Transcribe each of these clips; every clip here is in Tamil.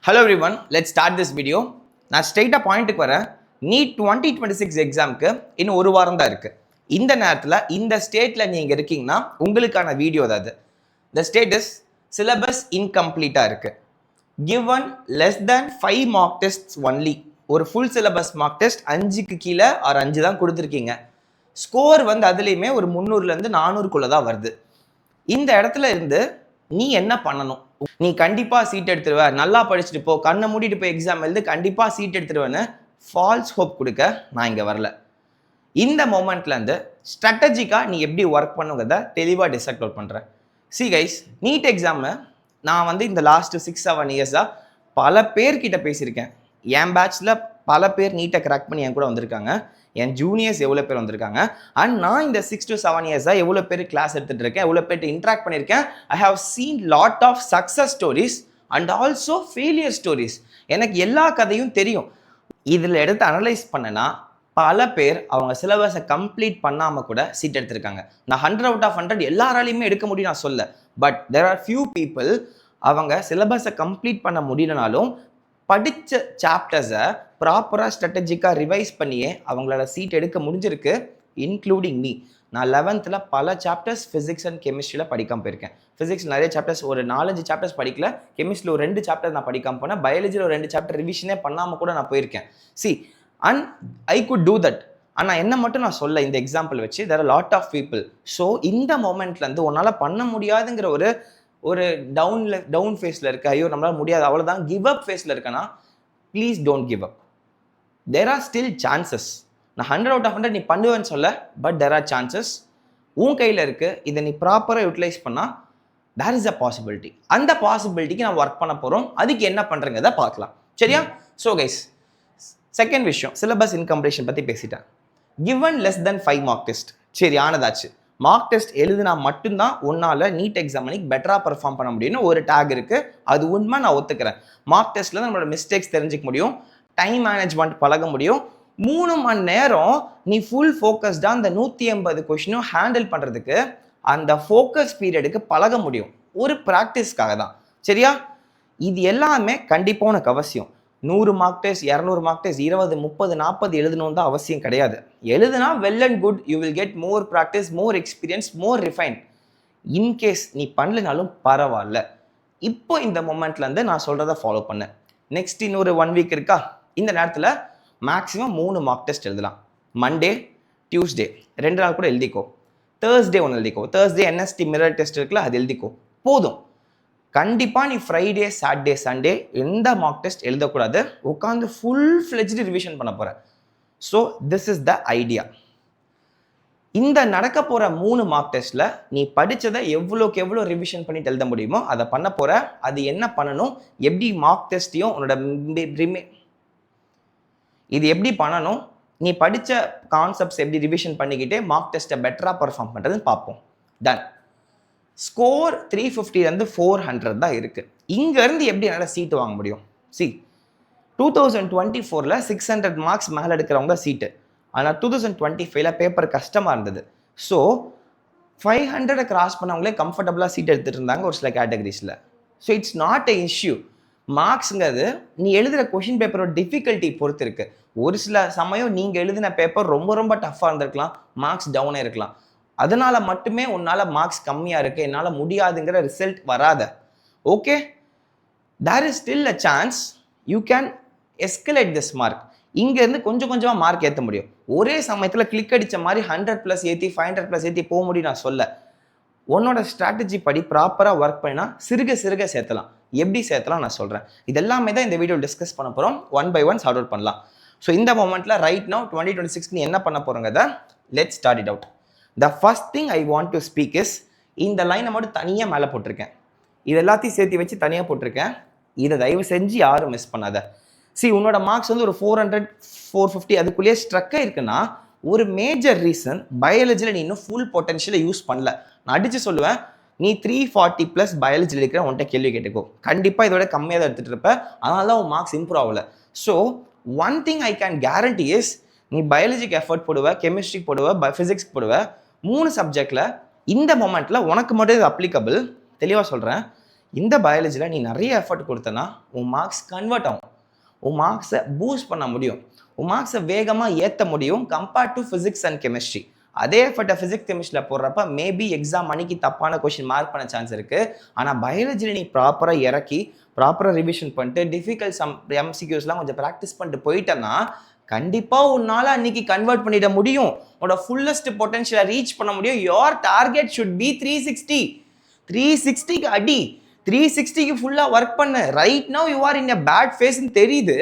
Hello everyone, let's start this video. நான் ஸ்ட்ரெயிட்டாக பாயிண்ட்டுக்கு வரேன். நீட் 2026 எக்ஸாமுக்கு இன்னும் ஒரு வாரம் தான் இருக்குது. இந்த நேரத்தில் இந்த ஸ்டேட்டில் நீங்கள் இருக்கீங்கன்னா உங்களுக்கான வீடியோ தான் அது. The state is syllabus incomplete-ஆக இருக்குது. Given less than 5 mock tests only. ஒரு ஃபுல் சிலபஸ் மார்க் டெஸ்ட் 5க்கு கீழே ஒரு 5 தான் கொடுத்துருக்கீங்க. ஸ்கோர் வந்து அதுலேயுமே ஒரு 300லேருந்து 400க்குள்ளே தான் வருது. இந்த இடத்துல இருந்து நீ என்ன பண்ணணும்? நீ கண்டிப்பாக சீட் எடுத்துருவ, நல்லா படிச்சுட்டு போ, கண்ணை மூடிட்டு போய் எக்ஸாம் எழுது, கண்டிப்பாக சீட் எடுத்துருவேன்னு ஃபால்ஸ் ஹோப் கொடுக்க நான் இங்கே வரல. இந்த மொமெண்ட்லேருந்து ஸ்ட்ராட்டஜிக்காக நீ எப்படி ஒர்க் பண்ணுங்கிறத தெளிவாக டிசைட் அவுட் பண்ணுறேன். சி கைஸ், நீட் எக்ஸாமில் நான் வந்து இந்த லாஸ்ட்டு 6-7 இயர்ஸாக பல பேர்கிட்ட பேசியிருக்கேன். என் பேட்சில் பல பேர் நீட்டை கிராக் பண்ணி என் கூட வந்திருக்காங்க. என் ஜூனியர்ஸ் எவ்வளோ பேர் வந்திருக்காங்க. அண்ட் நான் இந்த 6-7 இயர்ஸாக எவ்வளோ பேர் கிளாஸ் எடுத்துகிட்டு இருக்கேன், எவ்வளோ பேர்ட்டு இன்ட்ராக்ட் பண்ணியிருக்கேன். I have seen lot of success stories and also failure stories. எனக்கு எல்லா கதையும் தெரியும். இதில் எடுத்து அனலைஸ் பண்ணனா பல பேர் அவங்க சிலபஸை கம்ப்ளீட் பண்ணாமல் கூட சீட் எடுத்திருக்காங்க. நான் 100 out of 100 எல்லாராலையுமே எடுக்க முடியும் நான் சொல்ல. But there are few people அவங்க சிலபஸை கம்ப்ளீட் பண்ண முடியலனாலும் படித்த சாப்டர்ஸை ப்ராப்பராக ஸ்ட்ராட்டஜிக்காக ரிவைஸ் பண்ணியே அவங்களால சீட் எடுக்க முடிஞ்சிருக்கு, இன்க்ளூடிங் மீ. நான் 11th பல சாப்டர்ஸ் ஃபிசிக்ஸ் அண்ட் கெமிஸ்ட்ரியில் படிக்காமல் போயிருக்கேன். ஃபிசிக்ஸ் நிறைய சாப்டர்ஸ், ஒரு 4-5 சாப்டர்ஸ் படிக்கல. கெமிஸ்ட்ரியில் ஒரு 2 சாப்டர் நான் படிக்காமல் போனேன். பயாலஜியில் ஒரு 2 சாப்டர் ரிவிஷனே பண்ணாமல் கூட நான் போயிருக்கேன். See, and I could do that. ஆனால் என்ன மட்டும் நான் சொல்ல இந்த எக்ஸாம்பிள் வச்சு, there are lot of people. So இந்த மொமெண்ட்லேருந்து உன்னால் பண்ண முடியாதுங்கிற ஒரு டவுன் ஃபேஸில் இருக்க, ஐயோ நம்மளால் முடியாது அவ்வளோதான் கிவ் அப் ஃபேஸில் இருக்கேன்னா please don't give up. There are still chances. நான் 100 out of 100 நீ பண்ணுவேன்னு சொல்ல, பட் தேர் ஆர் சான்சஸ். உன் கையில் இருக்குது. இதை நீ ப்ராப்பராக யூட்டிலைஸ் பண்ணால் தேர் இஸ் அ பாசிபிலிட்டி. அந்த பாசிபிலிட்டிக்கு நான் ஒர்க் பண்ண போகிறோம். அதுக்கு என்ன பண்ணுறங்கிறத பார்க்கலாம், சரியா? ஸோ கைஸ், செகண்ட் விஷயம், சிலபஸ் இன்கம்ப்ளீஷன் பற்றி பேசிட்டேன். Given less than 5 mark test. சரி, ஆனதாச்சு. மார்க் டெஸ்ட் எழுதுனா மட்டும்தான் உன்னால் நீட் எக்ஸாம் அன்னைக்கு பெட்டராக பர்ஃபார்ம் பண்ண முடியும்னு ஒரு டேக் இருக்குது. அது உண்மை, நான் ஒத்துக்கிறேன். மார்க் டெஸ்ட்டில் தான் நம்மளோட மிஸ்டேக்ஸ் தெரிஞ்சிக்க முடியும், டைம் மேனேஜ்மெண்ட் பழக முடியும். 3 மணி நேரம் நீ ஃபுல் ஃபோக்கஸ்டாக அந்த 180 கொஷினும் ஹேண்டில் பண்ணுறதுக்கு அந்த ஃபோக்கஸ் பீரியடுக்கு பழக முடியும். ஒரு ப்ராக்டிஸ்க்காக தான், சரியா? இது எல்லாமே கண்டிப்பாக உனக்கு அவசியம். 100 மார்க் டெஸ்ட், 200 மார்க் டெஸ்ட், 20, 30, 40 எழுதணும் தான் அவசியம் கிடையாது. எழுதுனா well and good, you will get more practice, more experience, more refine. In case நீ பண்ணலனாலும் பரவாயில்ல. இப்போ இந்த மொமெண்ட்லேருந்து நான் சொல்கிறத ஃபாலோ பண்ண. நெக்ஸ்ட் இன்னொரு 1 வீக் இருக்கா? இந்த நேரத்தில் மேக்ஸிமம் 3 மார்க் டெஸ்ட் எழுதலாம். மண்டே, டியூஸ்டே 2 நாள் கூட எழுதிக்கோ. தேர்ஸ்டே 1 எழுதிக்கோ. தேர்ஸ்டே என்எஸ்டி மிரர் டெஸ்ட் இருக்குல்ல, அது எழுதிக்கோ, போதும். கண்டிப்பாக நீ ஃப்ரைடே, சாட்டர்டே, சண்டே எந்த மார்க் டெஸ்ட் எழுதக்கூடாது. உட்காந்து ஃபுல் ஃப்ளெஜ்டு ரிவிஷன் பண்ண போகிறேன். So this is the idea. இந்த நடக்க போகிற 3 மார்க் டெஸ்ட்டில் நீ படித்ததை எவ்வளோக்கு எவ்வளோ ரிவிஷன் பண்ணிட்டு எழுத முடியுமோ அதை பண்ண போகிற. அது என்ன பண்ணணும், எப்படி மார்க் டெஸ்ட்டையும் உன்னோட இது எப்படி பண்ணணும், நீ படித்த கான்செப்ட்ஸ் எப்படி ரிவிஷன் பண்ணிக்கிட்டே மார்க் டெஸ்ட்டை பெட்டராக பர்ஃபார்ம் பண்ணுறதுன்னு பார்ப்போம். டன். ஸ்கோர் 350 400 தான் இருக்குது. இங்கேருந்து எப்படி என்னால் சீட்டு வாங்க முடியும்? சி, 2024 600 மார்க்ஸ் மேலே எடுக்கிறவங்க சீட்டு. ஆனால் 2025 பேப்பர் கஷ்டமாக இருந்தது. ஸோ 500 கிராஸ் பண்ணவங்களே கம்ஃபர்டபுளாக சீட் எடுத்துகிட்டு இருந்தாங்க ஒரு சில கேட்டகரிஸில். So it's not a issue. மார்க்ஸுங்கிறது நீ எழுதுகிற கொஷின் பேப்பரோட டிஃபிகல்ட்டி பொறுத்து இருக்குது. ஒரு சில சமயம் நீங்கள் எழுதின பேப்பர் ரொம்ப ரொம்ப டஃப்பாக இருந்திருக்கலாம், மார்க்ஸ் டவுனாக இருக்கலாம். அதனால் மட்டுமே உன்னால் மார்க்ஸ் கம்மியாக இருக்குது, என்னால் முடியாதுங்கிற ரிசல்ட் வராத. Okay, there is still a chance you can escalate this mark. இங்கேருந்து கொஞ்சம் கொஞ்சமாக மார்க் ஏற்ற முடியும். ஒரே சமயத்தில் கிளிக் அடித்த மாதிரி 100+ ஏற்றி 500+ ஏற்றி போக முடியும் நான் சொல்ல. உன்னோட ஸ்ட்ராட்டஜி படி ப்ராப்பராக ஒர்க் பண்ணினா சிறுக சிறுக சேர்த்தலாம். எப்படி சேர்த்தலாம் நான் சொல்கிறேன். இதெல்லாமே தான் இந்த வீடியோ டிஸ்கஸ் பண்ண போகிறோம். 1 by 1 சார்ட் அவுட் பண்ணலாம். ஸோ இந்த மொமெண்ட்டில் ரைட் நவ் 2026 நீ என்ன பண்ண போகிறோங்கிறத let's start it out. The first thing I want to speak is, இந்த லைனை மட்டும் தனியாக மேலே போட்டிருக்கேன். இது எல்லாத்தையும் சேர்த்து வச்சு தனியாக போட்டிருக்கேன். இதை தயவு செஞ்சு யாரும் மிஸ் பண்ணாத. சி, உன்னோட மார்க்ஸ் வந்து ஒரு 400 450 அதுக்குள்ளேயே ஸ்ட்ரக்காக இருக்குன்னா ஒரு மேஜர் ரீசன் பயாலஜியில் நீ இன்னும் ஃபுல் பொட்டன்ஷியலை யூஸ் பண்ணல. நான் அடித்து சொல்லுவேன், நீ 340+ பயாலஜியில் இருக்கிற உன்கிட்ட கேள்வி கேட்டுக்கோ. கண்டிப்பாக இதோட கம்மியாக தான் எடுத்துகிட்டு இருப்ப. அதனால தான் உன் மார்க்ஸ் இம்ப்ரூவ் ஆகலை. So one thing I can guarantee is, நீ பயாலஜிக்கு எஃபர்ட் போடுவ, கெமிஸ்ட்ரிக்கு போடுவ, ஃபிசிக்ஸ்க்கு போடுவ. 3 சப்ஜெக்டில் இந்த மொமெண்ட்டில் உனக்கு மட்டும் இது அப்ளிகபிள். தெளிவாக சொல்கிறேன். இந்த பயாலஜியில் நீ நிறைய எஃபர்ட் கொடுத்தனா உன் மார்க்ஸ் கன்வெர்ட் ஆகும், உன் மார்க்ஸை பூஸ்ட் பண்ண முடியும், உன் மார்க்ஸை வேகமாக ஏற்ற முடியும் compared to physics and chemistry. அதே எஃபர்ட்டை ஃபிசிக்ஸ் கெமிஸ்ட்ரியில் போடுறப்ப மேபி எக்ஸாம் அன்னைக்கு தப்பான கொஷின் மார்க் பண்ண சான்ஸ் இருக்குது. ஆனால் பயாலஜியில் நீ ப்ராப்பராக இறக்கி ப்ராப்பராக ரிவிஷன் பண்ணிட்டு டிஃபிகல்ட் எம்சிக்யூஸ்லாம் கொஞ்சம் ப்ராக்டிஸ் பண்ணிட்டு போயிட்டேன்னா கண்டிப்பாக உன்னால் அன்னைக்கு கன்வெர்ட் பண்ணிட முடியும், உன்னோட ஃபுல்லஸ்ட் பொட்டன்ஷியலை ரீச் பண்ண முடியும். யோர் டார்கெட் ஷுட் பி 360க்கு அடி, 360க்கு ஃபுல்லாக ஒர்க் பண்ணு. Right now you are in a bad ஃபேஸ்ன்னு தெரியுது,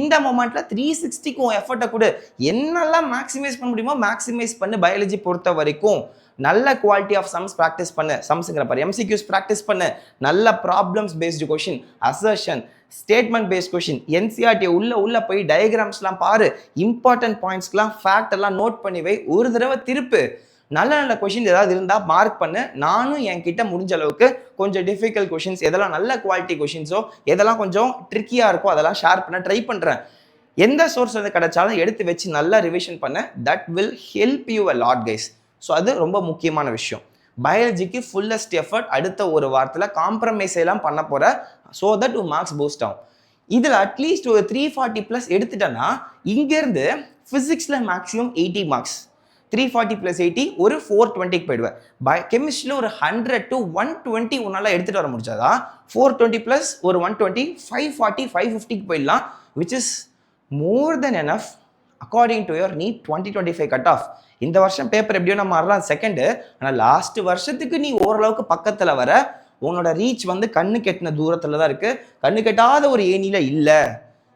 இந்த மொமெண்ட்ல 360க்கு உன் எஃபர்ட்டை கொடு, என்னெல்லாம் மேக்ஸிமைஸ் பண்ண முடியுமோ மேக்ஸிமைஸ் பண்ணு. பயாலஜி பொறுத்த வரைக்கும் நல்ல குவாலிட்டி ஆஃப் சம்ஸ் ப்ராக்டிஸ் பண்ணு, சம்ஸுங்கிற பாரு எம்சிக்யூஸ் ப்ராக்டிஸ் பண்ணு, நல்ல problems based question, assertion, statement paste question, NCERT உள்ள போய் டயக்ராம்ஸ்லாம் பாரு, இம்பார்ட்டன்ட் பாயிண்ட்ஸ்லாம் ஃபேக்ட் எல்லாம் நோட் பண்ணி வை, ஒரு தடவை திருப்பு. நல்ல நல்ல கொஷின்ஸ் ஏதாவது இருந்தால் மார்க் பண்ணு. நானும் என்கிட்ட முடிஞ்ச அளவுக்கு கொஞ்சம் டிஃபிகல்ட் கொஷின்ஸ், எதெல்லாம் நல்ல குவாலிட்டி கொஷின்ஸோ எதெல்லாம் கொஞ்சம் ட்ரிக்கியாக இருக்கோ அதெல்லாம் ஷேர் பண்ண ட்ரை பண்ணுறேன். எந்த சோர்ஸ் வந்து கிடைச்சாலும் எடுத்து வச்சு நல்லா ரிவிஷன் பண்ண, that will help you a lot guys. So அது ரொம்ப முக்கியமான விஷயம். பயாலஜிக்கு ஃபுல்லஸ்ட் எஃபர்ட் அடுத்த ஒரு வாரத்தில் காம்ப்ரமைஸ் எல்லாம் பண்ண போகிற, ஸோ தட் உன் மார்க்ஸ் பூஸ்ட் ஆகும். இதில் அட்லீஸ்ட் ஒரு 340+ எடுத்துட்டேன்னா இங்கேருந்து ஃபிசிக்ஸில் மேக்ஸிமம் 80 மார்க்ஸ், 340+80 ஒரு 420க்கு போயிடுவேன். கெமிஸ்ட்ரியில் ஒரு 100 to 120 உன்னால் எடுத்துகிட்டு வர முடிச்சாதான் 420+ ஒரு 120, 540, 550க்கு போயிடலாம், which is more then enough according to your NEET 2025 cut off. இந்த வருஷம் பேப்பர் எப்படியோ நம்ம வரலாம் செகண்டு, ஆனால் லாஸ்ட் வருஷத்துக்கு நீ ஓரளவுக்கு பக்கத்தில் வர, உன்னோட ரீச் வந்து கண்ணு கெட்டின தூரத்தில் தான் இருக்குது, கண்ணு கெட்டாத ஒரு ஏணியில் இல்லை.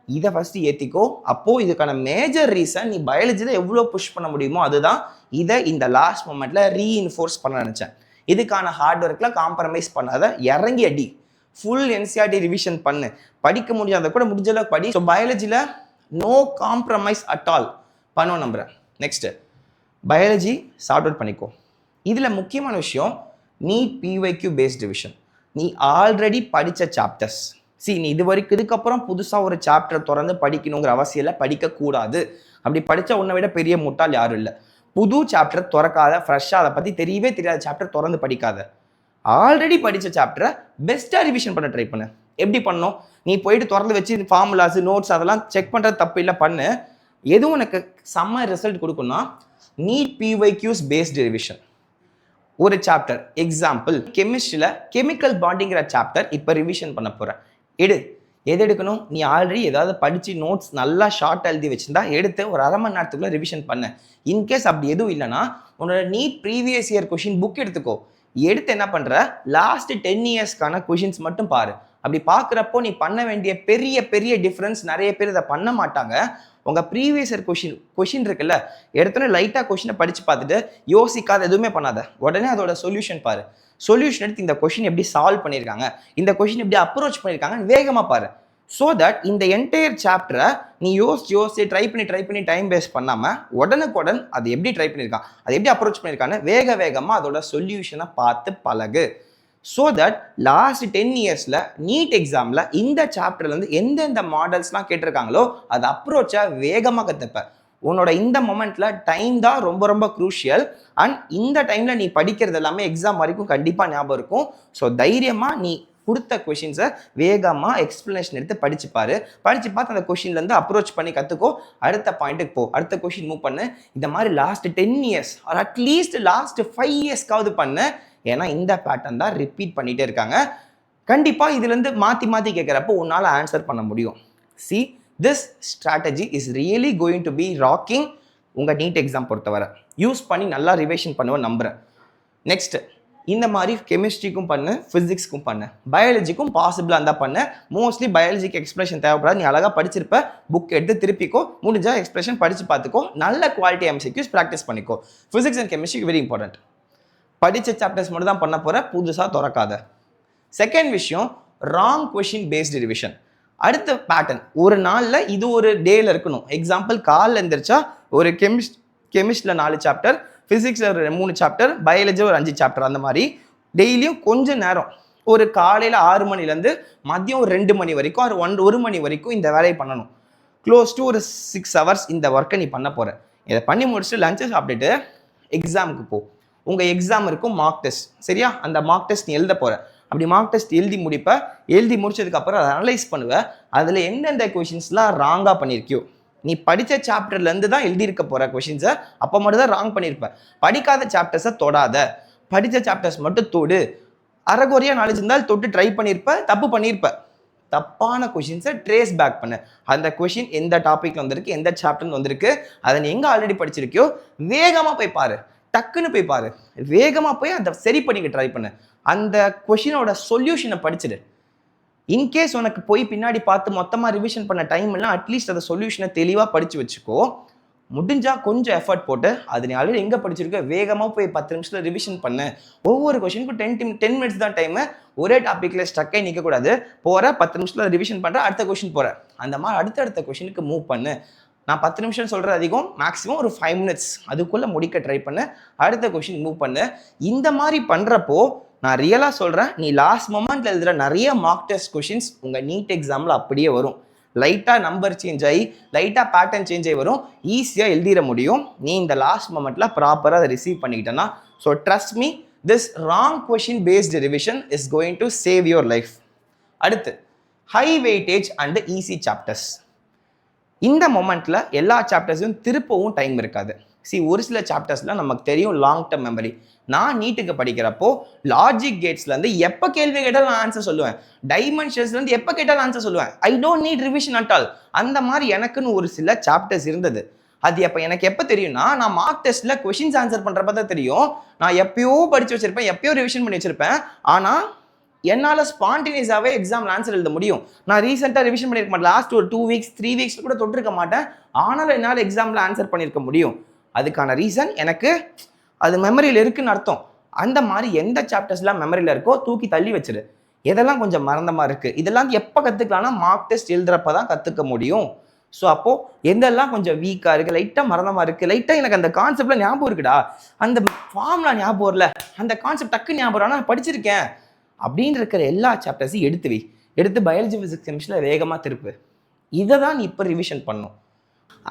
இதை ஃபஸ்ட்டு ஏற்றிக்கோ. அப்போது இதுக்கான மேஜர் ரீசன் நீ பயாலஜியில் எவ்வளோ புஷ் பண்ண முடியுமோ அதுதான். இதை இந்த லாஸ்ட் மொமெண்ட்டில் ரீஇன்ஃபோர்ஸ் பண்ண நினச்சேன். இதுக்கான ஹார்ட் ஒர்க்கில் காம்ப்ரமைஸ் பண்ணாத, இறங்கி அடி, ஃபுல் என்சிஆர்டி ரிவிஷன் பண்ணு, படிக்க முடியாத கூட முடிஞ்ச அளவுக்கு படி. ஸோ பயாலஜியில் நோ காம்ப்ரமைஸ் அட் ஆல் பண்ணுவோம் நம்புகிறேன். நெக்ஸ்ட்டு பயாலஜி சார்ட் அவுட் பண்ணிக்கோ. இதில் முக்கியமான விஷயம் நீட் பிஒய்க்யூ பேஸ்ட் டிவிஷன். நீ ஆல்ரெடி படித்த சாப்டர்ஸ், நீ இதுக்கப்புறம் புதுசாக ஒரு சாப்டர் திறந்து படிக்கணுங்கிற அவசியம் இல்லை, படிக்கக்கூடாது. அப்படி படித்தா உன்னை விட பெரிய முட்டாள் யாரும் இல்லை. புது சாப்டர் திறக்காத, ஃப்ரெஷ்ஷாக அதை பற்றி தெரியவே தெரியாத சாப்டர் திறந்து படிக்காத. ஆல்ரெடி படித்த சாப்டரை பெஸ்ட்டாக ரிவிஷன் பண்ண ட்ரை பண்ணு. எப்படி பண்ணணும்? நீ போயிட்டு திறந்து வச்சு ஃபார்முலாஸ், நோட்ஸ் அதெல்லாம் செக் பண்ணுறது தப்பு இல்லை, பண்ணு. எதுவும் உனக்கு செம்ம ரிசல்ட் கொடுக்குன்னா நீட் பிஒய்க்யூஸ் பேஸ்டு ரிவிஷன். ஒரு சாப்டர் எக்ஸாம்பிள் கெமிஸ்ட்ரியில் கெமிக்கல் பாண்டிங்கிற சாப்டர் இப்போ ரிவிஷன் பண்ண போகிறேன். எது எடுக்கணும்? நீ ஆல்ரெடி ஏதாவது படித்து நோட்ஸ் நல்லா ஷார்ட் எழுதி வச்சுருந்தா எடுத்து ஒரு அரை மணி நேரத்துக்குள்ளே ரிவிஷன் பண்ண. இன்கேஸ் அப்படி எதுவும் இல்லைன்னா உன்னோட NEET previous year question book எடுத்துக்கோ. எடுத்து என்ன பண்ணுற, லாஸ்ட் 10 இயர்ஸ்க்கான கொஷின்ஸ் மட்டும் பாரு. அப்படி பார்க்குறப்போ நீ பண்ண வேண்டிய பெரிய பெரிய டிஃப்ரென்ஸ், நிறைய பேர் இதை பண்ண மாட்டாங்க. உங்கள் ப்ரீவியஸ் இயர் கொஷின் இருக்குல்ல, எடுத்தோன்னே லைட்டாக கொஷினை படித்து பார்த்துட்டு யோசிக்காத, எதுவுமே பண்ணாத, உடனே அதோட சொல்யூஷன் பாரு. சொல்யூஷன் எடுத்து இந்த கொஷின் எப்படி சால்வ் பண்ணியிருக்காங்க, இந்த கொஷின் எப்படி அப்ரோச் பண்ணியிருக்காங்கன்னு வேகமாக பாரு. ஸோ தட் இந்த என்டையர் சாப்டரை நீ யோசிச்சு ட்ரை பண்ணி டைம் வேஸ்ட் பண்ணாமல் உடனுக்குடன் அது எப்படி ட்ரை பண்ணியிருக்கான், அது எப்படி அப்ரோச் பண்ணியிருக்கான்னு வேகமாக அதோட சொல்யூஷனை பார்த்து பழகு. ஸோ தட் லாஸ்ட் 10 இயர்ஸில் நீட் எக்ஸாமில் இந்த சாப்டர்லேருந்து எந்தெந்த மாடல்ஸ்லாம் கேட்டிருக்காங்களோ அதை அப்ரோச்சை வேகமாக கற்றுப்பேன். உன்னோட இந்த மொமெண்ட்டில் டைம் தான் ரொம்ப ரொம்ப க்ரூஷியல். அண்ட் இந்த டைமில் நீ படிக்கிறது எல்லாமே எக்ஸாம் வரைக்கும் கண்டிப்பாக ஞாபகம் இருக்கும். ஸோ தைரியமாக நீ கொடுத்த கொஷின்ஸை வேகமாக எக்ஸ்ப்ளனேஷன் எடுத்து படித்து பார்த்து அந்த கொஷின்லேருந்து அப்ரோச் பண்ணி கற்றுக்கோ. அடுத்த பாயிண்ட்டுக்கு போ, அடுத்த கொஷின் மூவ் பண்ணு. இந்த மாதிரி last 10 years or at least last 5 இயர்ஸ்க்காவது பண்ணு. ஏன்னா இந்த பேட்டர்ன் தான் ரிப்பீட் பண்ணிகிட்டே இருக்காங்க. கண்டிப்பாக இதுலேருந்து மாற்றி கேட்குறப்போ உன்னால் ஆன்சர் பண்ண முடியும். This strategy is really going to be rocking உங்கள் நீட் எக்ஸாம் பொறுத்தவரை. யூஸ் பண்ணி நல்லா ரிவிஷன் பண்ணுவேன் நம்புகிறேன். நெக்ஸ்ட்டு இந்த மாதிரி கெமிஸ்ட்ரிக்கும் பண்ணு, ஃபிசிக்ஸ்க்கும் பண்ணு, பயாலஜிக்கும் பாசிபிளாக இருந்தால் பண்ணு. மோஸ்ட்லி பயாலஜிக்கு எக்ஸ்பிரஷன் தேவைப்படாது, நீ அழகாக படிச்சிருப்ப, புக் எடுத்து திருப்பிக்கோ, முடிஞ்சால் எக்ஸ்பிரஷன் படித்து பார்த்துக்கோ, நல்ல குவாலிட்டி எம்சிக்யூஸ் ப்ராக்டிஸ் பண்ணிக்கோ. Physics and chemistry very important. படித்த சாப்டர்ஸ் மட்டும் தான் பண்ண போகிற, புதுசாக திறக்காத. செகண்ட் விஷயம் ராங் கொஷின் பேஸ்டு ரிவிஷன். அடுத்த பேட்டர்ன் ஒரு நாளில் இது ஒரு டேயில் இருக்கணும். எக்ஸாம்பிள் காலில் எழுந்திரிச்சா ஒரு கெமிஸ்ட்ரியில் 4 சாப்டர், ஃபிசிக்ஸில் ஒரு 3 சாப்டர், பயாலஜி ஒரு 5 சாப்டர், அந்த மாதிரி டெய்லியும் கொஞ்சம் நேரம் ஒரு காலையில் 6 மணிலேருந்து மதியம் ஒரு 2 மணி வரைக்கும், ஒரு 1 மணி வரைக்கும் இந்த வேலையை பண்ணணும். க்ளோஸ் டு ஒரு 6 hours இந்த ஒர்க்கை நீ பண்ண போகிற. இதை பண்ணி முடிச்சுட்டு லஞ்சை சாப்பிட்டுட்டு எக்ஸாமுக்கு போ. உங்கள் எக்ஸாம் இருக்கும் மார்க் டெஸ்ட், சரியா? அந்த மார்க் டெஸ்ட் நீ எழுத போகிற. அப்படி மார்க் டெஸ்ட் எழுதி முடிப்பேன். எழுதி முடிச்சதுக்கப்புறம் அதை அனலைஸ் பண்ணுவேன். அதில் எந்தெந்த கொஷின்ஸ்லாம் ராங்காக பண்ணியிருக்கியோ, நீ படித்த சாப்டர்லேருந்து தான் எழுதியிருக்க போகிற கொஷின்ஸை அப்போ மட்டும் தான் ராங் பண்ணியிருப்பேன். படிக்காத சாப்டர்ஸை தொடாத, படித்த சாப்டர்ஸ் மட்டும் தொடு. அரைகுறையா நாலேஜ் இருந்தால் தொட்டு ட்ரை பண்ணியிருப்பேன், தப்பு பண்ணியிருப்பேன். தப்பான கொஷின்ஸை ட்ரேஸ் பேக் பண்ணு. அந்த கொஷின் எந்த டாபிக்ல வந்திருக்கு, எந்த சாப்டர்ல வந்திருக்கு, அதை நீ எங்கே ஆல்ரெடி படிச்சிருக்கியோ வேகமாக போய் பாரு, டக்குன்னு போய் பாரு, வேகமாக போய் அதை சரி பண்ணிக்க ட்ரை பண்ணு. அந்த கொஷினோட சொல்யூஷனை படிச்சிடு. இன்கேஸ் உனக்கு போய் பின்னாடி பார்த்து மொத்தமாக ரிவிஷன் பண்ண டைம் இல்லை, அட்லீஸ்ட் அந்த சொல்யூஷனை தெளிவாக படித்து வச்சுக்கோ. முடிஞ்சா கொஞ்சம் எஃபர்ட் போட்டு அது நீ ஆல்ரெடி எங்கே படிச்சிருக்க வேகமாக போய் 10 நிமிஷத்தில் ரிவிஷன் பண்ணு. ஒவ்வொரு கொஷனுக்கும் 10 மினிட்ஸ் தான் டைமு. ஒரே டாப்பிக்கில் ஸ்டக்கே நிற்கக்கூடாது. போகிற 10 நிமிஷத்தில் ரிவிஷன் பண்ணுற, அடுத்த கொஷின் போகிற, அந்த மாதிரி அடுத்தடுத்த கொஷனுக்கு மூவ் பண்ணு. நான் 10 நிமிஷம் சொல்கிறது அதிகம், மேக்ஸிமம் ஒரு 5 மினிட்ஸ் அதுக்குள்ளே முடிக்க ட்ரை பண்ணு. அடுத்த கொஷின் மூவ் பண்ணு. இந்த மாதிரி பண்ணுறப்போ நான் ரியலாக சொல்கிறேன், நீ லாஸ்ட் மொமெண்ட்டில் எழுதுகிற நிறைய மார்க் டெஸ்ட் கொஷின்ஸ் உங்கள் நீட் எக்ஸாமில் அப்படியே வரும். லைட்டாக நம்பர் சேஞ்ச் ஆகி, லைட்டாக பேட்டர்ன் சேஞ்ச் ஆகி வரும். ஈஸியாக எழுதிட முடியும் நீ இந்த லாஸ்ட் மொமெண்ட்டில் ப்ராப்பராக அதை ரிசீவ் பண்ணிக்கிட்டேன்னா. So trust me, this wrong question based revision is going to save your life. அடுத்து high weightage and easy chapters. இந்த மொமெண்ட்டில் எல்லா சாப்டர்ஸையும் திருப்பவும் டைம் இருக்காது. ஒரு சில சாப்டர்ஸில் நமக்கு தெரியும் லாங் டர்ம் மெமரி. நான் நீட்டுக்கு படிக்கிறப்போ லாஜிக் கேட்ஸ்லேருந்து எப்போ கேள்வி கேட்டாலும் நான் ஆன்சர் சொல்லுவேன். டைமென்ஷன்ஸ்லேருந்து எப்போ கேட்டாலும் ஆன்சர் சொல்லுவேன். I don't need revision at all. அந்த மாதிரி எனக்குன்னு ஒரு சில சாப்டர்ஸ் இருந்தது. அது எனக்கு எப்போ தெரியும்னா, நான் மார்க் டெஸ்ட்டில் கொஷின்ஸ் ஆன்சர் பண்ணுறப்ப தான் தெரியும். நான் எப்பயோ படித்து வச்சிருப்பேன், எப்பயோ ரிவிஷன் பண்ணி வச்சிருப்பேன். ஆனால் என்னால் ஸ்பான்டேனியஸாகவே எக்ஸாமில் ஆன்சர் எழுத முடியும். நான் ரீசெண்டாக ரிவிஷன் பண்ணியிருக்க மாட்டேன். லாஸ்ட் ஒரு 2 வீக்ஸ் 3 வீக்ஸ் கூட தொட்டிருக்க மாட்டேன். ஆனாலும் என்னால் எக்ஸாமில் ஆன்சர் பண்ணியிருக்க முடியும். அதுக்கான ரீசன் எனக்கு அது மெமரியில் இருக்குன்னு அர்த்தம். அந்த மாதிரி எந்த சாப்டர்ஸ்லாம் மெமரியில் இருக்கோ தூக்கி தள்ளி வச்சிரு. எதெல்லாம் கொஞ்சம் மறந்தமா இருக்குது, இதெல்லாம் எப்போ கற்றுக்கலாம்னா மார்க் டெஸ்ட் எழுதுறப்ப தான் கற்றுக்க முடியும். ஸோ அப்போது எதெல்லாம் கொஞ்சம் வீக்காக இருக்குது, லைட்டாக மறந்தமா இருக்குது, லைட்டாக எனக்கு அந்த கான்செப்டில் ஞாபகம் இருக்குடா, அந்த ஃபார்ம்லாம் ஞாபகம் வரல, அந்த கான்செப்ட் டக்கு ஞாபகம் ஆனால் நான் படிச்சிருக்கேன் அப்படின்னு இருக்கிற எல்லா சாப்டர்ஸையும் எடுத்து பயாலஜி ஃபிசிக்ஸ் கெமிஸ்ட்ரியில் வேகமாக திருப்பு. இதை தான் நீ இப்போ ரிவிஷன் பண்ணும்.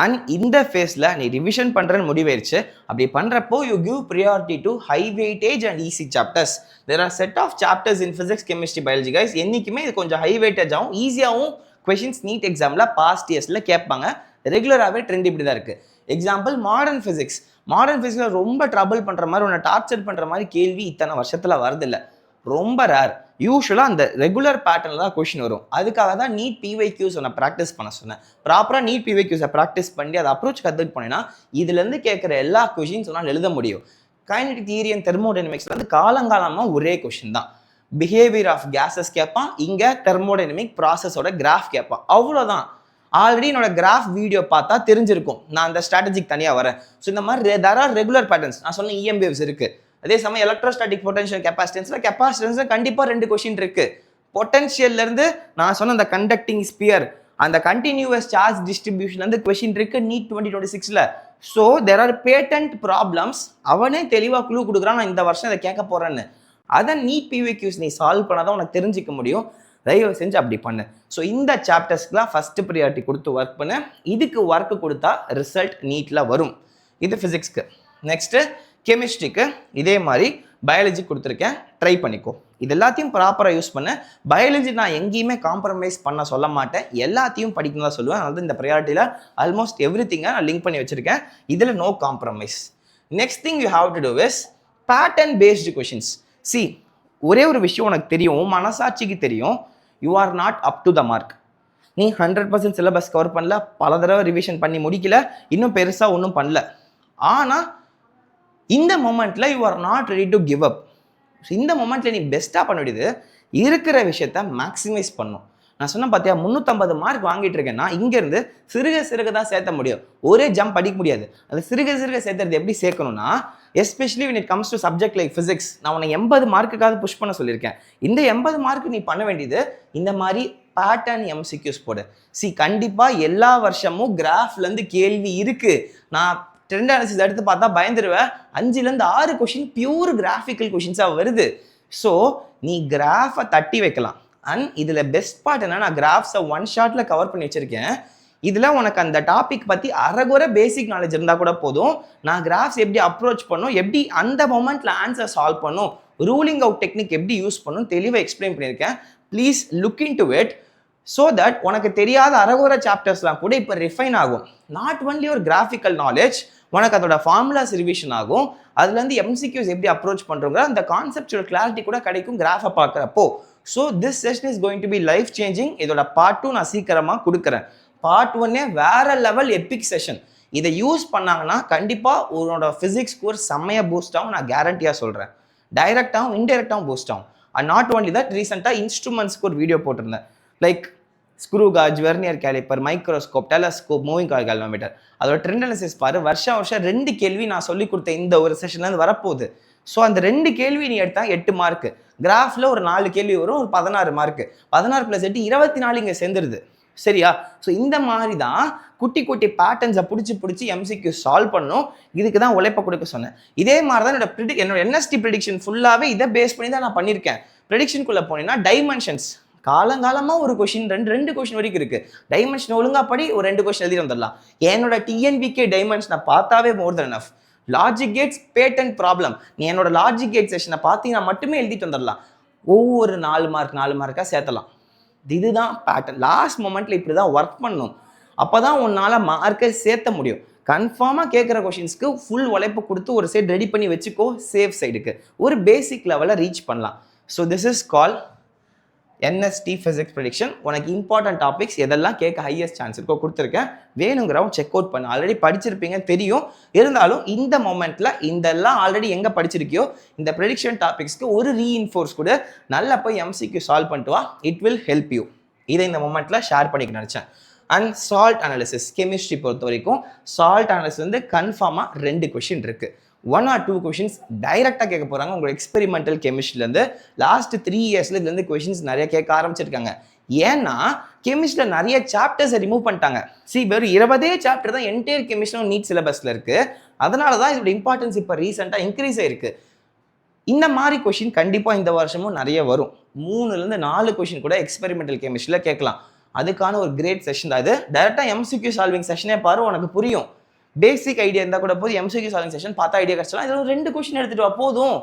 அண்ட் இந்த ஃபேஸில் நீ ரிவிஷன் பண்ணுறன்னு முடிவாயிருச்சு. அப்படி பண்ணுறப்போ you give priority to high weightage and easy chapters. There are set of chapters in physics chemistry biology guys. என்றைக்குமே இது கொஞ்சம் ஹை வெயிட்டேஜாகவும் ஈஸியாகவும் கொஷின்ஸ் நீட் எக்ஸாமில் பாஸ்ட் இயர்ஸில் கேட்பாங்க. ரெகுலராகவே ட்ரெண்ட் இப்படி தான் இருக்குது. எக்ஸாம்பிள் மாடர்ன் ஃபிசிக்ஸில் ரொம்ப ட்ரபிள் பண்ணுற மாதிரி, உன்னை டார்ச்சர் பண்ணுற மாதிரி கேள்வி இத்தனை வருஷத்தில் வரதில்லை, ரொம்ப ரேர். யூஸ்வலாக அந்த ரெகுலர் பேட்டர்னில் தான் கொஷின் வரும். அதுக்காக தான் நீட் பிவைக்யூஸ் ஒன்று ப்ராக்டிஸ் பண்ண சொன்னேன். ப்ராப்பராக நீட் பிவைக்யூஸை ப்ராக்டிஸ் பண்ணி அதை அப்ரோச் கற்றுட்டு போனேன்னா இதுலேருந்து கேட்குற எல்லா கொஷின்ஸ் ஒன்றால் எழுத முடியும். கைனடிக் தியரி அண்ட் தெர்மோடைனமிக்ஸ்லேருந்து காலங்காலமாக ஒரே கொஷின் தான். பிஹேவியர் ஆஃப் கேஸஸ் கேட்பான், இங்கே தெர்மோடைனமிக் ப்ராசஸோட கிராஃப் கேட்பான், அவ்வளோதான். ஆல்ரெடி என்னோட கிராஃப் வீடியோ பார்த்தா தெரிஞ்சிருக்கும், நான் அந்த ஸ்ட்ராட்டஜிக் தனியாக வரேன். ஸோ இந்த மாதிரி there are ரெகுலர் பேட்டர்ன்ஸ். நான் சொன்ன EM waves இருக்குது. அதே சமயம் எலக்ட்ரோஸ்டாட்டிக் பொட்டன்ஷியல் கெப்பாசிட்டன்ஸில் கண்டிப்பாக 2 கொஷின் இருக்குது. பொட்டன்ஷியல்லேருந்து நான் சொன்ன அந்த கண்டக்டிங் ஸ்பியர், அந்த கண்டினியூவஸ் சார்ஜ் டிஸ்ட்ரிபியூஷன்லேருந்து கொஷின் இருக்குது NEET 2026. So there are patent problems. அவனே தெளிவாக க்ளூ கொடுக்குறான், நான் இந்த வருஷம் இதை கேட்க போகிறேன்னு. அதை நீட் பிவிக்யூஸ் நீ சால்வ் பண்ணாதான் உனக்கு தெரிஞ்சிக்க முடியும். தயவு செஞ்சு அப்படி பண்ணு. ஸோ இந்த சாப்டர்ஸ்க்குலாம் ஃபஸ்ட்டு ப்ரியாரிட்டி கொடுத்து ஒர்க் பண்ணு. இதுக்கு ஒர்க்கு கொடுத்தா ரிசல்ட் நீட்டில் வரும். இது ஃபிசிக்ஸ்க்கு. நெக்ஸ்ட்டு கெமிஸ்ட்ரிக்கு இதே மாதிரி பயாலஜி கொடுத்துருக்கேன், ட்ரை பண்ணிக்கோ. இது எல்லாத்தையும் ப்ராப்பராக யூஸ் பண்ண. பயாலஜி நான் எங்கேயுமே காம்ப்ரமைஸ் பண்ண சொல்ல மாட்டேன், எல்லாத்தையும் படிக்கணும் தான் சொல்லுவேன். அதனால இந்த ப்ரையாரிட்டியில் ஆல்மோஸ்ட் எவ்ரிதிங்கை நான் லிங்க் பண்ணி வச்சுருக்கேன். இதில் no compromise. Next thing you have to do is pattern based questions. ஒரே ஒரு விஷயம் உனக்கு தெரியும், மனசாட்சிக்கு தெரியும், you are not up to the mark. நீ 100% சிலபஸ் கவர் பண்ணல, பல தடவை ரிவிஷன் பண்ணி முடிக்கல, இன்னும் பெருசாக ஒன்றும் பண்ணல. ஆனால் இந்த மொமெண்ட்டில் you are not ready to give up. So இந்த மொமெண்ட்டில் நீ பெஸ்ட்டாக பண்ண வேண்டியது இருக்கிற விஷயத்த மேக்ஸிமைஸ் பண்ணும். நான் சொன்ன பார்த்தியா 350 மார்க் வாங்கிட்டு இருக்கேன்னா இங்கேருந்து சிறுக தான் சேர்த்த முடியும், ஒரே ஜம்ப் படிக்க முடியாது. அது சிறுக சேர்த்துறது எப்படி சேர்க்கணும்னா, especially when it comes to subject like physics, நான் உன்னை 80 மார்க்குக்காக புஷ் பண்ண சொல்லியிருக்கேன். இந்த 80 மார்க்கு நீ பண்ண வேண்டியது இந்த மாதிரி பேட்டர்ன் MCQs போடு. கண்டிப்பாக எல்லா வருஷமும் கிராஃப்லேருந்து கேள்வி இருக்குது. நான் ட்ரெண்ட் அனாலிசிஸ் எடுத்து பார்த்தா பயந்துருவேன். 5லேருந்து 6 கொஷின் பியூர் கிராஃபிக்கல் கொஷின்ஸாக வருது. ஸோ நீ கிராஃபை தட்டி வைக்கலாம். அண்ட் இதில் பெஸ்ட் பார்ட் என்ன, நான் கிராஃப்ஸை 1 ஷாட்டில் கவர் பண்ணி வச்சுருக்கேன். இதில் உனக்கு அந்த டாபிக் பற்றி அரைகுறை பேசிக் நாலேஜ் இருந்தால் கூட போதும். நான் கிராஃப்ஸ் எப்படி அப்ரோச் பண்ணும், எப்படி அந்த மொமெண்ட்டில் ஆன்சர் சால்வ் பண்ணும், ரூலிங் அவுட் டெக்னிக் எப்படி யூஸ் பண்ணணும் தெளிவாக எக்ஸ்பிளைன் பண்ணியிருக்கேன். Please look in to it so that உனக்கு தெரியாத அரகுற சாப்டர்ஸ்லாம் கூட இப்போ ரிஃபைன் ஆகும். நாட் ஒன்லி ஒரு கிராஃபிக்கல் நாலேஜ், உனக்கு அதோட ஃபார்முலாஸ் ரிவிஷன் ஆகும். அதுலேருந்து எம்சிக்யூஸ் எப்படி அப்ரோச் பண்ணுறோங்கிற அந்த கான்செப்டுவல் கிளாரிட்டி கூட கிடைக்கும் கிராஃபை பார்க்குறப்போ. So this session is going to be life changing. இதோட பார்ட் 2 நான் சீக்கிரமாக கொடுக்குறேன். பார்ட் 1 வேற லெவல் எபிக் செஷன். இதை யூஸ் பண்ணாங்கன்னா கண்டிப்பாக உன்னோட ஃபிசிக்ஸ் ஸ்கோர் செம்மையாக பூஸ்ட் ஆகும். நான் கேரண்டியாக சொல்கிறேன். டைரக்டாகவும் இன்டெரக்டாகவும் பூஸ்ட் ஆகும். அண்ட் நாட் ஒன்லி தட், ரீசெண்டாக இன்ஸ்ட்ருமெண்ட்ஸ்க்கு ஒரு வீடியோ போட்டிருந்தேன். Like screw gauge, vernier calliper, microscope, telescope, moving coil galvanometer. அதோட ட்ரெண்ட் அனாலிசிஸ் பாரு. வருஷம் 2 கேள்வி நான் சொல்லி கொடுத்த இந்த ஒரு செஷன்லேருந்து வரப்போகுது. ஸோ அந்த 2 கேள்வி நீ எடுத்தால் 8 மார்க்கு. கிராஃபில் ஒரு 4 கேள்வி வரும், ஒரு 16 மார்க்கு. 16 + 8 24 இங்கே சேர்ந்துருது. சரியா? ஸோ இந்த மாதிரி தான் குட்டி குட்டி பேட்டர்ன்ஸை பிடிச்சி எம்சிக்யூ சால்வ் பண்ணும். இதுக்கு தான் உழைப்பை கொடுக்க சொன்னேன். இதே மாதிரி தான் என்னோட என்எஸ்டி ப்ரெடிக்ஷன் ஃபுல்லாகவே இதை பேஸ் பண்ணி தான் நான் பண்ணியிருக்கேன். ப்ரெடிக்ஷனுக்குள்ளே போனீங்கன்னா டைமென்ஷன்ஸ் காலங்காலமாக ஒரு கொஷின் ரெண்டு கொஷின் வரைக்கும் இருக்குது. டைமென்ஷன் ஒழுங்காக படி ஒரு 2 கொஷின் எழுதி வந்துடலாம். என்னோட டிஎன்விகே டைமென்ஷனை பார்த்தாவே மோர் தென் enough. Logic gates pattern problem, நீ என்னோட லாஜிக் கேட் செஷனை பார்த்தீங்கன்னா மட்டுமே எழுதிட்டு வந்துடலாம். ஒவ்வொரு 4 மார்க்காக சேர்த்தலாம். இதுதான் பேட்டர்ன். லாஸ்ட் மொமெண்ட்டில் இப்படி தான் ஒர்க் பண்ணணும். அப்போ தான் உன்னால் மார்க்கை சேர்த்த முடியும். கன்ஃபார்மாக கேட்குற கொஷின்ஸ்க்கு ஃபுல் உழைப்பு கொடுத்து ஒரு சைடு ரெடி பண்ணி வச்சுக்கோ. சேஃப் சைடுக்கு ஒரு பேசிக் லெவலில் ரீச் பண்ணலாம். So this is call NST physics prediction. உனக்கு இம்பார்ட்டன்ட் டாபிக்ஸ் எதெல்லாம் கேட்க ஹையஸ்ட் சான்ஸ் இருக்கோ கொடுத்துருக்கேன். வேணுங்கிறவங்க செக் அவுட் பண்ணு. ஆல்ரெடி படிச்சிருப்பீங்க தெரியும். இருந்தாலும் இந்த மொமெண்ட்டில் இதெல்லாம் ஆல்ரெடி எங்கே படிச்சிருக்கியோ இந்த ப்ரெடிக்ஷன் டாபிக்ஸ்க்கு ஒரு ரீஇன்ஃபோர்ஸ் கூட நல்லா போய் எம்சிக்யூ சால்வ் பண்ணிட்டு வா. It will help you. இதை இந்த மொமெண்ட்டில் ஷேர் பண்ணிக்க நினச்சேன். அண்ட் சால்ட் அனாலிசிஸ், கெமிஸ்ட்ரி பொறுத்த வரைக்கும் சால்ட் அனாலிசிஸ் வந்து கன்ஃபார்மாக 2 கொஷின் இருக்குது. 1 or 2 கொஷின்ஸ் டைரெக்டாக கேட்க போகிறாங்க. உங்களோட எக்ஸ்பெரிமெண்டல் கெமிஸ்ட்ரிலேருந்து லாஸ்ட் 3 இயர்ஸில் இதுலேருந்து கொஷின்ஸ் நிறைய கேட்க ஆரம்பிச்சிருக்காங்க. ஏன்னா கெமிஸ்ட்ரியில் நிறைய சாப்டர்ஸை ரிமூவ் பண்ணிட்டாங்க. வெறும் 20 சாப்டர் தான் என்டையர் கெமிஸ்ட்ரி நீட் சிலபஸில் இருக்குது. அதனால தான் இதோட இம்பார்ட்டன்ஸ் இப்போ ரீசெண்டாக இன்க்ரீஸ் ஆயிருக்கு. இந்த மாதிரி கொஷின் கண்டிப்பாக இந்த வருஷமும் நிறைய வரும். 3 - 4 கொஷின் கூட எக்ஸ்பெரிமெண்டல் கெமிஸ்ட்ரியில் கேட்கலாம். அதுக்கான ஒரு கிரேட் செஷன் தான் இது. டைரெக்டாக எம்சிக்யூ சால்விங் செஷனே பாரு, உனக்கு புரியும். பேசிக் ஐடியா இருந்தால் கூட போது எம்சிக்யூ சால்விங் செஷன் பார்த்தா ஐடியா கிடச்சலாம். இதில் 2 கொஷின் எடுத்துகிட்டு வா போதும்.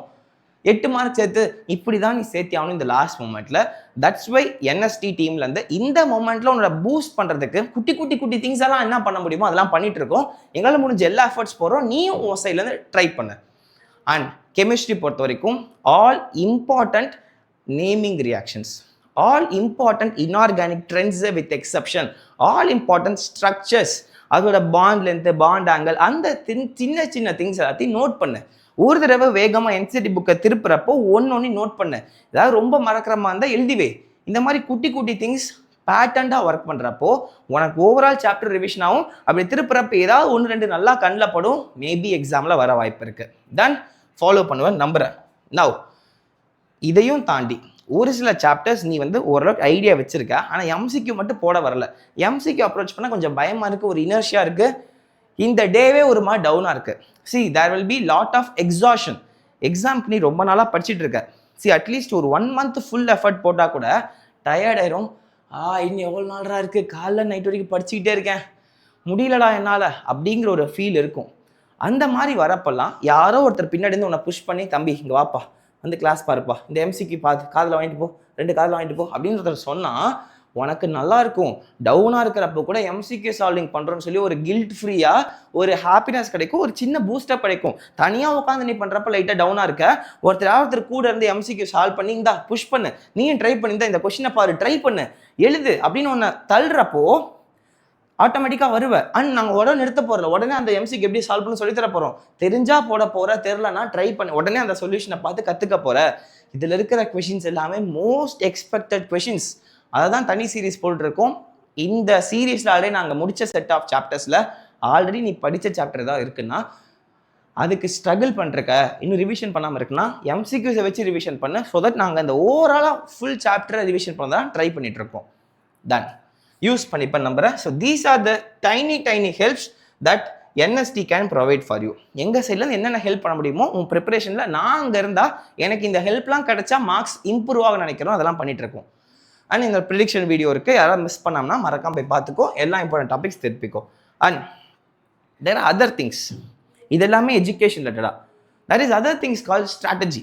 8 மார்க் சேர்த்து இப்படி தான் நீ சேர்த்தி ஆகணும் இந்த லாஸ்ட் மொமெண்ட்டில். தட்ஸ் வை என்எஸ்டி டீம்லேருந்து இந்த மொமெண்ட்டில் உன்னோட பூஸ்ட் பண்ணுறதுக்கு குட்டி திங்ஸ் எல்லாம் என்ன பண்ண முடியுமோ அதெல்லாம் பண்ணிட்டு இருக்கோம். எங்களால் முடிஞ்ச எல்லா எஃபர்ட்ஸ் போகிறோம். நீயும் உன் சைட்லேருந்து ட்ரை பண்ணு. அண்ட் கெமிஸ்ட்ரி பொறுத்த வரைக்கும் all important naming reactions, all important inorganic trends with exception, all important structures, அதோட பாண்ட் லென்த்து, பாண்ட் ஆங்கிள், அந்த சின்ன திங்ஸ் எல்லாத்தையும் நோட் பண்ணு. ஒரு தடவை வேகமாக என்சிடி புக்கை திருப்புறப்போ ஒன்று நோட் பண்ணு. ஏதாவது ரொம்ப மறக்கிற மாதிரி இருந்தால் எழுதிவே. இந்த மாதிரி குட்டி திங்ஸ் பேட்டர்ண்டாக ஒர்க் பண்ணுறப்போ உனக்கு ஓவரால் சாப்டர் ரிவிஷன் ஆகும். அப்படி திருப்புறப்போ ஏதாவது 1-2 நல்லா கண்ணில் படும். மேபி எக்ஸாமில் வர வாய்ப்பு இருக்குது. தென் ஃபாலோ பண்ணுவேன் நம்புகிறேன். நவ் இதையும் தாண்டி ஒரு சில சாப்டர்ஸ் நீ வந்து ஓரளவுக்கு ஐடியா வச்சிருக்க, ஆனால் எம்சிக்யூ மட்டும் போட வரல. எம்சிக்யூ அப்ரோச் பண்ணால் கொஞ்சம் பயமாக இருக்குது, ஒரு இனர்ஷியாக இருக்குது. இந்த டேவே ஒரு மாதிரி டவுனாக இருக்குது. There will be lot of exhaustion. எக்ஸாம்க்கு நீ ரொம்ப நாளாக படிச்சுட்டு இருக்க. அட்லீஸ்ட் ஒரு 1 month ஃபுல் எஃபர்ட் போட்டால் கூட டயர்ட் ஆயிரும். இன்னும் எவ்வளோ நாளாக இருக்குது, காலைல நைட் வரைக்கும் படிச்சுக்கிட்டே இருக்கேன், முடியலடா என்னால் அப்படிங்கிற ஒரு ஃபீல் இருக்கும். அந்த மாதிரி வரப்பெல்லாம் யாரோ ஒருத்தர் பின்னாடி இருந்து உன்னை புஷ் பண்ணி, தம்பி இங்கே வாப்பா, வந்து கிளாஸ் பாருப்பா, இந்த எம்சிக்கு பார்த்து காதில் வாங்கிட்டு போ, 2 காதில் வாங்கிட்டு போ அப்படின்றத சொன்னால் உனக்கு நல்லா இருக்கும். டவுனாக இருக்கிறப்போ கூட எம்சிக்யூ சால்விங் பண்ணுறோன்னு சொல்லி ஒரு கில்ட் ஃப்ரீயாக ஒரு ஹாப்பினஸ் கிடைக்கும், ஒரு சின்ன பூஸ்டப் கிடைக்கும். தனியாக உட்காந்து நீ பண்ணுறப்ப லைட்டாக டவுனாக இருக்க, ஒருத்தர் கூட இருந்து எம்சிக்யூ சால்வ் பண்ணி இந்தா புஷ் பண்ணு, நீயும் ட்ரை பண்ணி இந்த கொஸ்டினை பாரு, ட்ரை பண்ணு, எழுது அப்படின்னு ஒன்று தள்ளுறப்போ ஆட்டோமேட்டிக்காக வருவேன். அண்ட் நாங்கள் உடனே நிறுத்த போகிறல, உடனே அந்த எம்சிக்கு எப்படி சால்வ் பண்ணி சொல்லித்தர போகிறோம். தெரிஞ்சா போட போகிற, தெரிலனா ட்ரை பண்ணி உடனே அந்த சொல்யூஷனை பார்த்து கற்றுக்க போகிற. இதில் இருக்கிற கொஷின்ஸ் எல்லாமே மோஸ்ட் எக்ஸ்பெக்டட் கொஷின்ஸ். அதை தான் தனி சீரீஸ் போட்டுருக்கோம். இந்த சீரீஸில் ஆல்ரெடி நாங்கள் முடித்த செட் ஆஃப் சாப்டர்ஸில் ஆல்ரெடி நீ படித்த சாப்டர் தான் இருக்குன்னா அதுக்கு ஸ்ட்ரகிள் பண்ணுறக்க, இன்னும் ரிவிஷன் பண்ணாமல் இருக்குன்னா எம்சிக்யூஸை வச்சு ரிவிஷன் பண்ணு. ஸோ தட் நாங்கள் அந்த ஓவராலாக ஃபுல் சாப்டரை ரிவிஷன் பண்ண தான் ட்ரை பண்ணிகிட்ருக்கோம். டன் யூஸ் பண்ணிப்பேன் நம்புறேன். So these are the tiny helps that NST can provide for you. எங்கள் சைட்லேருந்து என்னென்ன ஹெல்ப் பண்ண முடியுமோ உன் ப்ரிப்பரேஷனில் நான் அங்கே இருந்தால் எனக்கு இந்த ஹெல்ப்லாம் கிடைச்சா மார்க்ஸ் இம்ப்ரூவ் ஆக நினைக்கிறோம், அதெல்லாம் பண்ணிகிட்ருக்கோம். அண்ட் இந்த ப்ரிடிக்ஷன் வீடியோ இருக்குது, யாராவது மிஸ் பண்ணாமல் மறக்காம போய் பார்த்துக்கோ, எல்லா இம்பார்ட்டன்ட் டாபிக்ஸ் தெரிப்பிக்கோ. And there are other things, இது எல்லாமே எஜுகேஷன் ரிலேட்டடாக. That is other things call strategy.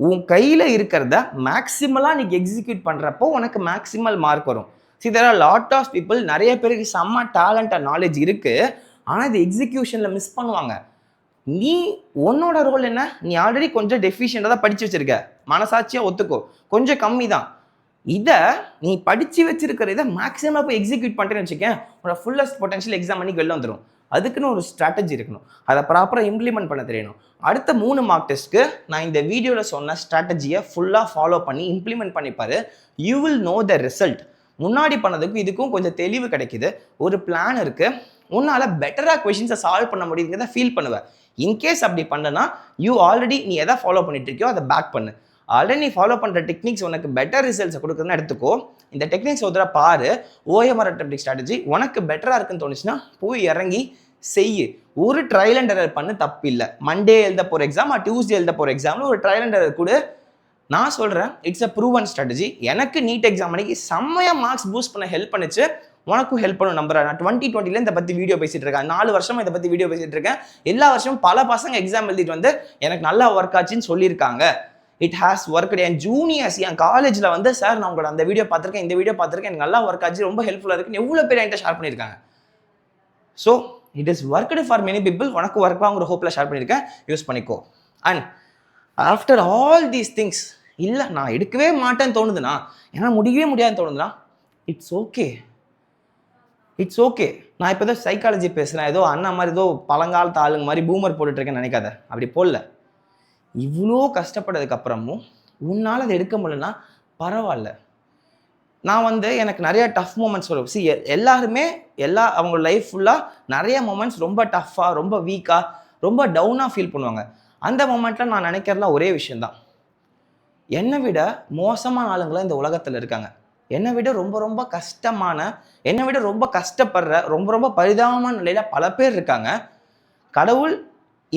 உன் கையில் இருக்கிறத மேக்ஸிமலாக நீ எக்ஸிக்யூட் பண்ணுறப்போ உனக்கு மேக்ஸிமல் மார்க் வரும். See, there are lot of people, நிறைய பேருக்கு செம்ம டேலண்ட் அண்ட் நாலேஜ் இருக்குது, ஆனால் இது எக்ஸிக்யூஷனில் மிஸ் பண்ணுவாங்க. நீ உன்னோட ரோல் என்ன? நீ ஆல்ரெடி கொஞ்சம் டெஃபிஷியண்டாக தான் படித்து வச்சுருக்க, மனசாட்சியாக ஒத்துக்கோ, கொஞ்சம் கம்மி தான். இதை நீ படித்து வச்சிருக்கிற இதை மேக்ஸிமம் போய் எக்ஸிக்யூட் பண்ணுறேன்னு வச்சுக்கேன், உன்னோட ஃபுல்லஸ்ட் பொட்டன்ஷியல் எக்ஸாம் பண்ணி வெளில வந்துடும். அதுக்குன்னு ஒரு ஸ்ட்ராட்டஜி இருக்கணும், அதை ப்ராப்பராக இம்ப்ளிமெண்ட் பண்ண தெரியணும். அடுத்த 3 மார்க் டெஸ்ட்க்கு நான் இந்த வீடியோவில் சொன்ன ஸ்ட்ராட்டஜியை ஃபுல்லாக ஃபாலோ பண்ணி இம்ப்ளிமெண்ட் பண்ணிப்பாரு. You will know the result. முன்னாடி பண்ணதுக்கும் இதுக்கும் கொஞ்சம் தெளிவு கிடைக்குது, ஒரு பிளான் இருக்குது, உன்னால் பெட்டராக கொஷின்ஸை சால்வ் பண்ண முடியுங்கிறத ஃபீல் பண்ணுவேன். இன்கேஸ் அப்படி பண்ணனா நீ எதை ஃபாலோ பண்ணிட்டு இருக்கியோ அதை பேக் பண்ணு. ஆல்ரெடி நீ ஃபாலோ பண்ணுற டெக்னிக்ஸ் உனக்கு பெட்டர் ரிசல்ட்ஸை கொடுக்குறதுன்னு எடுத்துக்கோ. இந்த டெக்னிக்ஸ் ஒரு தடவை பாரு, ஓஎம்ஆர் அட்டெம்ப்டிங் ஸ்ட்ராட்டஜி உனக்கு பெட்டராக இருக்குன்னு தோணுச்சுன்னா போய் இறங்கி செய்யு. ஒரு ட்ரையல் அண்ட் எரர் பண்ணு, தப்பு இல்லை. மண்டே எழுத போகிற எக்ஸாம், டியூஸ்டே எழுத போகிற எக்ஸாமில் ஒரு ட்ரையல் அண்ட் எரர் கூட நான் சொல்கிறேன். It's a proven strategy. எனக்கு நீட் எக்ஸாம் அன்னைக்கு செம்மையாக மார்க்ஸ் பூஸ்ட் பண்ண ஹெல்ப் பண்ணிச்சு, உனக்கும் ஹெல்ப் பண்ணும் நம்புறேன். நான் 2020 இதை பற்றி வீடியோ பேசிட்டு இருக்கேன், 4 வருஷமா இதை பற்றி வீடியோ பேசிட்டு இருக்கேன். எல்லா வருஷமும் பல பசங்க எக்ஸாம் எழுதிட்டு வந்து எனக்கு நல்லா ஒர்க் ஆச்சுன்னு சொல்லியிருக்காங்க. It has work. என் ஜூனியர்ஸ் என் காலேஜில் வந்து சார் நான் உங்களோட அந்த வீடியோ பார்த்துருக்கேன், இந்த வீடியோ பார்த்துருக்கேன், எனக்கு நல்லா ஒர்க் ஆச்சு, ரொம்ப ஹெல்ப்ஃபுல்லாக இருக்குன்னு எவ்வளோ பேர் என்கிட்ட ஷேர் பண்ணியிருக்காங்க. So it is worked for many people. உனக்கு ஒர்க் வாங்குற ஹோப்பில் ஷேர் பண்ணியிருக்கேன், யூஸ் பண்ணிக்கோ. And after all these things, இல்லை நான் எடுக்கவே மாட்டேன்னு தோணுதுன்னா, ஏன்னா முடியவே முடியாதுன்னு தோணுதுன்னா, இட்ஸ் ஓகே, இட்ஸ் ஓகே. நான் இப்போ ஏதோ சைக்காலஜி பேசுகிறேன், ஏதோ அண்ணா மாதிரி ஏதோ பழங்காலத்து ஆளுங்க மாதிரி பூமர் போட்டுட்ருக்கேன்னு நினைக்காத. அப்படி போடல. இவ்வளோ கஷ்டப்பட்டதுக்கப்புறமும் உன்னால் அதை எடுக்க முடியலன்னா பரவாயில்ல. நான் வந்து எனக்கு நிறைய டஃப் மூமெண்ட்ஸ் வரும். எல்லாருமே அவங்க லைஃப் ஃபுல்லாக நிறைய மூமெண்ட்ஸ் ரொம்ப டஃப்பாக, ரொம்ப வீக்காக, ரொம்ப டவுனாக ஃபீல் பண்ணுவாங்க. அந்த மூமெண்ட்டில் நான் நினைக்கிறதுலாம் ஒரே விஷயந்தான், என்னை விட மோசமான ஆளுங்களாம் இந்த உலகத்தில் இருக்காங்க. என்னை விட ரொம்ப ரொம்ப கஷ்டமான, என்னை விட ரொம்ப கஷ்டப்படுற, ரொம்ப ரொம்ப பரிதாபமான நிலையில் பல பேர் இருக்காங்க. கடவுள்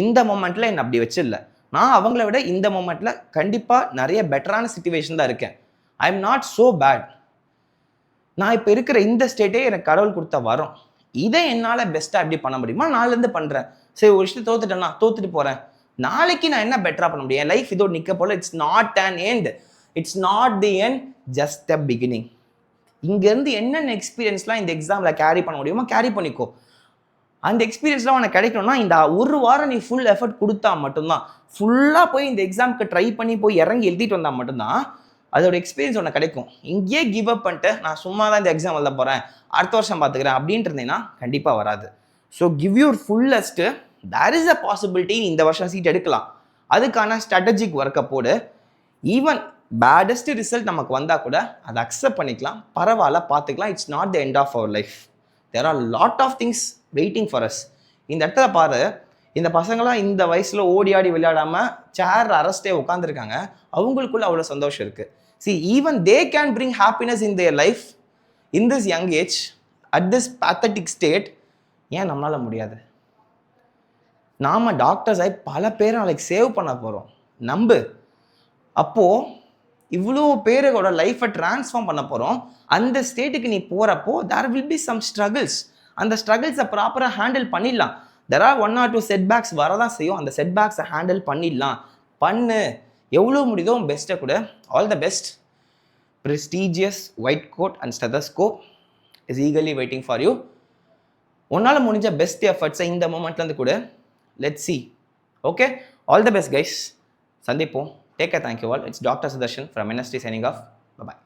இந்த மொமெண்ட்டில் என்னை அப்படி வச்சிடல. நான் அவங்கள விட இந்த மொமெண்ட்டில் கண்டிப்பாக நிறைய பெட்டரான சிச்சுவேஷன் தான் இருக்கேன். I am not so bad. நான் இப்போ இருக்கிற இந்த ஸ்டேட்டே எனக்கு கடவுள் கொடுத்த வரும். இதை என்னால் பெஸ்ட்டாக எப்படி பண்ண முடியுமா, நாளிலேருந்து பண்ணுறேன். சரி, ஒரு விஷயத்தை தோத்துட்டேன்னா தோத்துட்டு போகிறேன், நாளைக்கு நான் என்ன பெட்டராக பண்ண முடியும்? என் லைஃப் இதோடு நிற்க போல. It's not an end, it's not the end, just a beginning. இங்கேருந்து என்னென்ன எக்ஸ்பீரியன்ஸ்லாம் இந்த எக்ஸாமில் கேரி பண்ண முடியுமோ கேரி பண்ணிக்கோ. அந்த எக்ஸ்பீரியன்ஸ்லாம் உனக்கு கிடைக்கணும்னா இந்த ஒரு வாரம் நீ ஃபுல் எஃபர்ட் கொடுத்தா மட்டும்தான், ஃபுல்லாக போய் இந்த எக்ஸாமுக்கு ட்ரை பண்ணி போய் இறங்கி எழுதிட்டு வந்தால் மட்டும்தான் அதோட எக்ஸ்பீரியன்ஸ் உனக்கு கிடைக்கும். இங்கேயே கிவ் அப் பண்ணிட்டு நான் சும்மா தான் இந்த எக்ஸாம் எழுத போகிறேன், அடுத்த வருஷம் பார்த்துக்கிறேன் அப்படின்ட்டு இருந்தீங்கன்னா கண்டிப்பாக வராது. So give your fullest. There is a possibility இந்த வருஷம் சீட் எடுக்கலாம். அதுக்கான ஸ்ட்ராட்டஜிக் ஒர்க்கை போடு. ஈவன் பேடஸ்ட் ரிசல்ட் நமக்கு வந்தால் கூட அதை அக்செப்ட் பண்ணிக்கலாம், பரவாயில்ல, பார்த்துக்கலாம். It's not the end of our life. There are lot of things waiting for us. இந்த இடத்துல பாரு, இந்த பசங்களாம் இந்த வயசில் ஓடி ஆடி விளையாடாமல் சேர் அரஸ்டே உட்காந்துருக்காங்க. அவங்களுக்குள்ள அவ்வளோ சந்தோஷம் இருக்குது. See, even they can bring happiness in their life in this young age, at this pathetic state. ஏன் நம்மளால் முடியாது? நாம் டாக்டர்ஸ் ஆகி பல பேரை நாளைக்கு சேவ் பண்ண போகிறோம், நம்பு. அப்போது இவ்வளோ பேரோட லைஃப்பை ட்ரான்ஸ்ஃபார்ம் பண்ண போகிறோம். அந்த ஸ்டேட்டுக்கு நீ போகிறப்போ there will be some struggles. அந்த ஸ்ட்ரகிள்ஸை ப்ராப்பராக ஹேண்டில் பண்ணிடலாம். there are 1 or 2 செட்பேக்ஸ் வரதான் செய்யும். அந்த செட்பேக்ஸை ஹேண்டில் பண்ணிடலாம். பண்ணு, எவ்வளோ முடியுதோ பெஸ்ட்டை கூட. All the best. prestigious white coat and stethoscope is eagerly waiting for you. உன்னால் முடிஞ்ச பெஸ்ட் எஃபர்ட்ஸை இந்த மூமெண்ட்லேருந்து கூட. Let's see. Okay, all the best guys. சந்திப்போம். Take care. Thank you all. It's Dr. Sudarshan from NST signing off. Bye-bye.